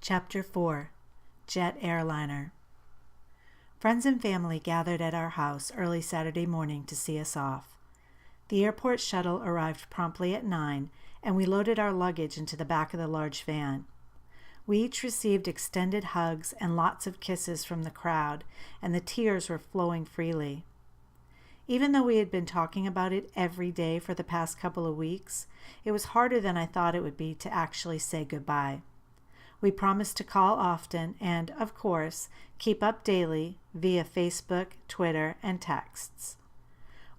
Chapter 4 Jet Airliner. Friends and family gathered at our house early Saturday morning to see us off. The airport shuttle arrived promptly at 9, and we loaded our luggage into the back of the large van. We each received extended hugs and lots of kisses from the crowd, and the tears were flowing freely. Even though we had been talking about it every day for the past couple of weeks, it was harder than I thought it would be to actually say goodbye. We promised to call often and, of course, keep up daily via Facebook, Twitter, and texts.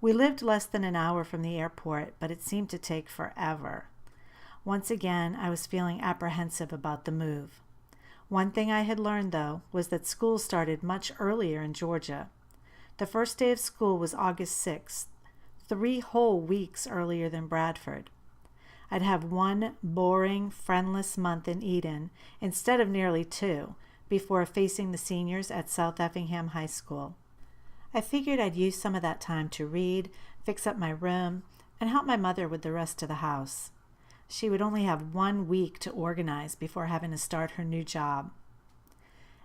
We lived less than an hour from the airport, but it seemed to take forever. Once again, I was feeling apprehensive about the move. One thing I had learned, though, was that school started much earlier in Georgia. The first day of school was August 6th, 3 whole weeks earlier than Bradford. I'd have one boring, friendless month in Eden instead of nearly 2 before facing the seniors at South Effingham High School. I figured I'd use some of that time to read, fix up my room, and help my mother with the rest of the house. She would only have 1 week to organize before having to start her new job.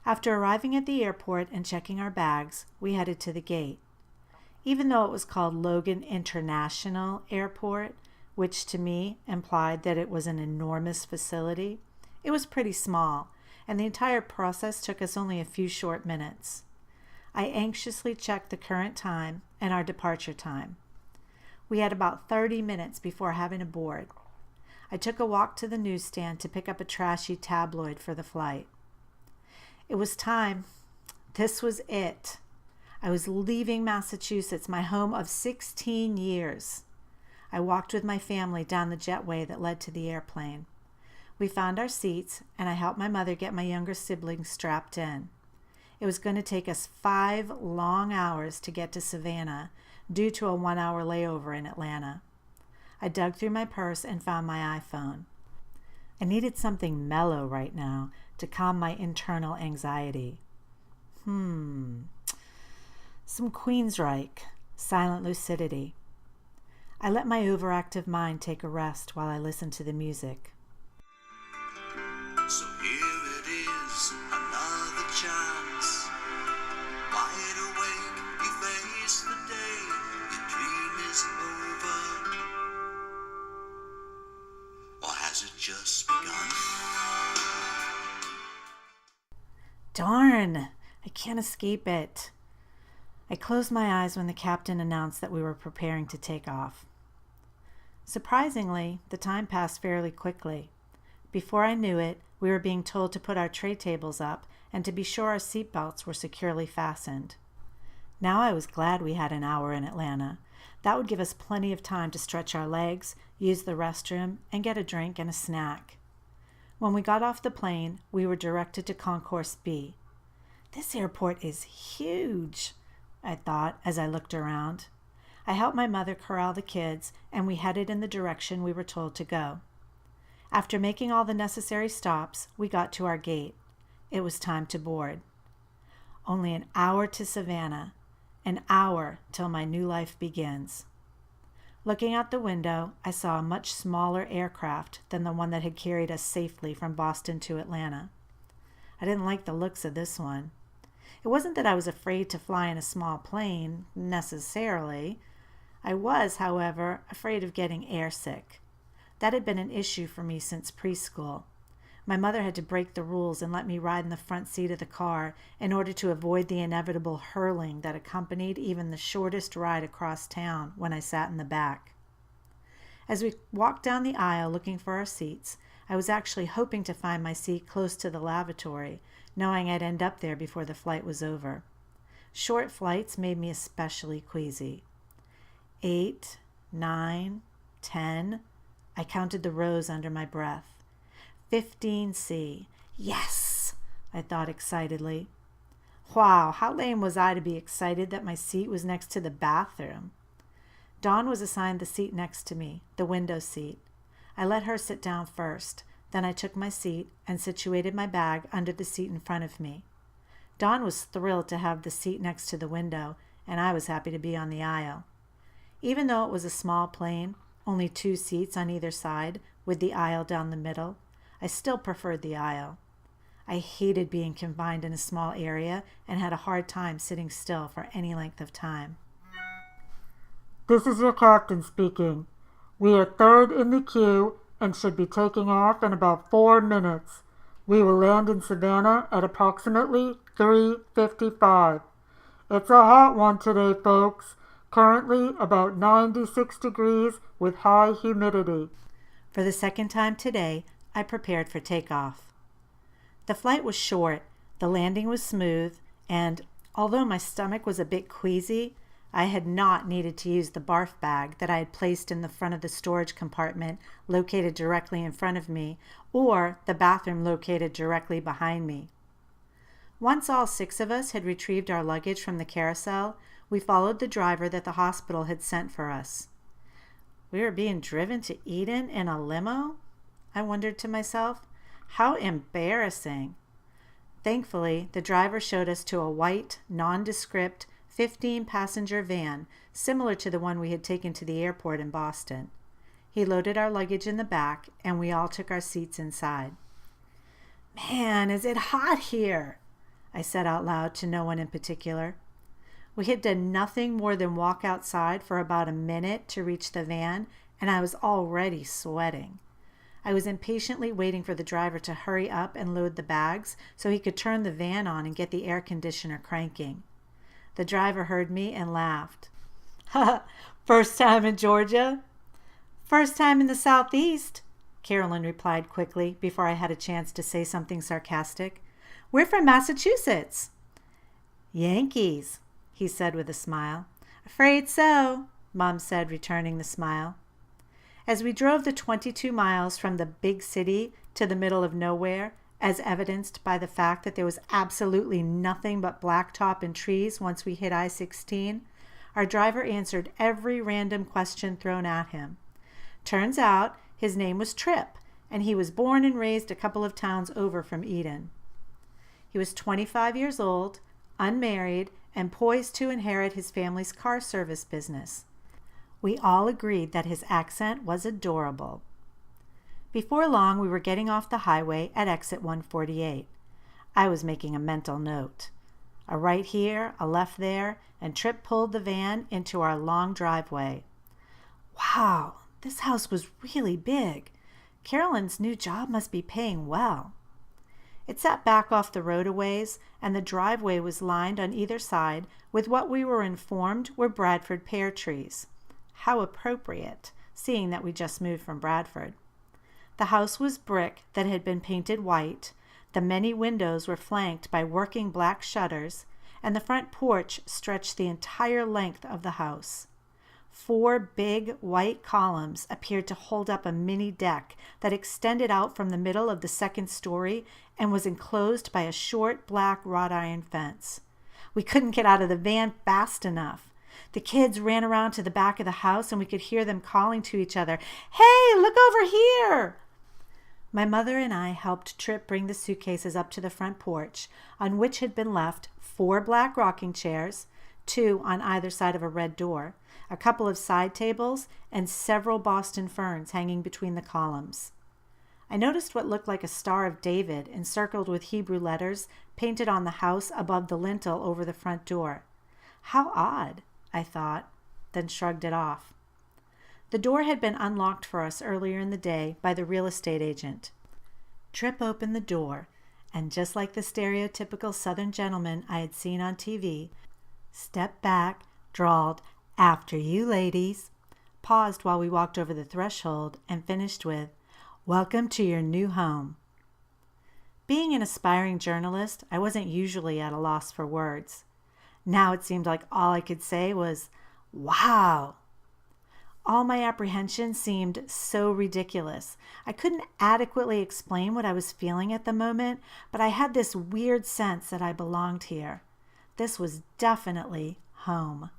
After arriving at the airport and checking our bags, we headed to the gate. Even though it was called Logan International Airport, which to me implied that it was an enormous facility, it was pretty small, and the entire process took us only a few short minutes. I anxiously checked the current time and our departure time. We had about 30 minutes before having to board. I took a walk to the newsstand to pick up a trashy tabloid for the flight. It was time. This was it. I was leaving Massachusetts, my home of 16 years. I walked with my family down the jetway that led to the airplane. We found our seats, and I helped my mother get my younger siblings strapped in. It was going to take us 5 long hours to get to Savannah due to a 1-hour layover in Atlanta. I dug through my purse and found my iPhone. I needed something mellow right now to calm my internal anxiety. Some Queensryche, Silent Lucidity. I let my overactive mind take a rest while I listened to the music. So here it is, another chance. Wide awake, you face the day. Your dream is over. Or has it just begun? Darn! I can't escape it. I closed my eyes when the captain announced that we were preparing to take off. Surprisingly, the time passed fairly quickly. Before I knew it, we were being told to put our tray tables up and to be sure our seatbelts were securely fastened. Now I was glad we had an hour in Atlanta. That would give us plenty of time to stretch our legs, use the restroom, and get a drink and a snack. When we got off the plane, we were directed to Concourse B. This airport is huge, I thought as I looked around. I helped my mother corral the kids, and we headed in the direction we were told to go. After making all the necessary stops, we got to our gate. It was time to board. Only an hour to Savannah, an hour till my new life begins. Looking out the window, I saw a much smaller aircraft than the one that had carried us safely from Boston to Atlanta. I didn't like the looks of this one. It wasn't that I was afraid to fly in a small plane, necessarily. I was, however, afraid of getting airsick. That had been an issue for me since preschool. My mother had to break the rules and let me ride in the front seat of the car in order to avoid the inevitable hurling that accompanied even the shortest ride across town when I sat in the back. As we walked down the aisle looking for our seats, I was actually hoping to find my seat close to the lavatory, knowing I'd end up there before the flight was over. Short flights made me especially queasy. 8, 9, 10. I counted the rows under my breath. 15C. Yes, I thought excitedly. Wow, how lame was I to be excited that my seat was next to the bathroom? Dawn was assigned the seat next to me, the window seat. I let her sit down first. Then I took my seat and situated my bag under the seat in front of me. Dawn was thrilled to have the seat next to the window, and I was happy to be on the aisle. Even though it was a small plane, only 2 seats on either side, with the aisle down the middle, I still preferred the aisle. I hated being confined in a small area and had a hard time sitting still for any length of time. This is your captain speaking. We are third in the queue and should be taking off in about 4 minutes. We will land in Savannah at approximately 3:55. It's a hot one today, folks. Currently about 96 degrees with high humidity. For the second time today, I prepared for takeoff. The flight was short, the landing was smooth, and although my stomach was a bit queasy, I had not needed to use the barf bag that I had placed in the front of the storage compartment located directly in front of me, or the bathroom located directly behind me. Once all 6 of us had retrieved our luggage from the carousel, we followed the driver that the hospital had sent for us. We were being driven to Eden in a limo? I wondered to myself. How embarrassing. Thankfully, the driver showed us to a white, nondescript, 15-passenger van, similar to the one we had taken to the airport in Boston. He loaded our luggage in the back, and we all took our seats inside. "Man, is it hot here?" I said out loud to no one in particular. We had done nothing more than walk outside for about a minute to reach the van, and I was already sweating. I was impatiently waiting for the driver to hurry up and load the bags so he could turn the van on and get the air conditioner cranking. The driver heard me and laughed. "First time in Georgia?" "First time in the Southeast," Carolyn replied quickly before I had a chance to say something sarcastic. "We're from Massachusetts." "Yankees," he said with a smile. "Afraid so," Mom said, returning the smile. As we drove the 22 miles from the big city to the middle of nowhere, as evidenced by the fact that there was absolutely nothing but blacktop and trees once we hit I-16, our driver answered every random question thrown at him. Turns out his name was Tripp, and he was born and raised a couple of towns over from Eden. He was 25 years old, unmarried, and poised to inherit his family's car service business. We all agreed that his accent was adorable. Before long, we were getting off the highway at exit 148. I was making a mental note. A right here, a left there, and Tripp pulled the van into our long driveway. Wow, this house was really big. Carolyn's new job must be paying well. It sat back off the road a ways, and the driveway was lined on either side with what we were informed were Bradford pear trees. How appropriate, seeing that we just moved from Bradford. The house was brick that had been painted white, the many windows were flanked by working black shutters, and the front porch stretched the entire length of the house. 4 big white columns appeared to hold up a mini deck that extended out from the middle of the second story and was enclosed by a short black wrought iron fence. We couldn't get out of the van fast enough. The kids ran around to the back of the house and we could hear them calling to each other, "Hey, look over here!" My mother and I helped Tripp bring the suitcases up to the front porch, on which had been left 4 black rocking chairs, 2 on either side of a red door, a couple of side tables, and several Boston ferns hanging between the columns. I noticed what looked like a Star of David encircled with Hebrew letters painted on the house above the lintel over the front door. How odd, I thought, then shrugged it off. The door had been unlocked for us earlier in the day by the real estate agent. Tripp opened the door, and just like the stereotypical Southern gentleman I had seen on TV, stepped back, drawled, "After you, ladies," paused while we walked over the threshold, and finished with, "Welcome to your new home." Being an aspiring journalist, I wasn't usually at a loss for words. Now it seemed like all I could say was, "Wow." All my apprehension seemed so ridiculous. I couldn't adequately explain what I was feeling at the moment, but I had this weird sense that I belonged here. This was definitely home.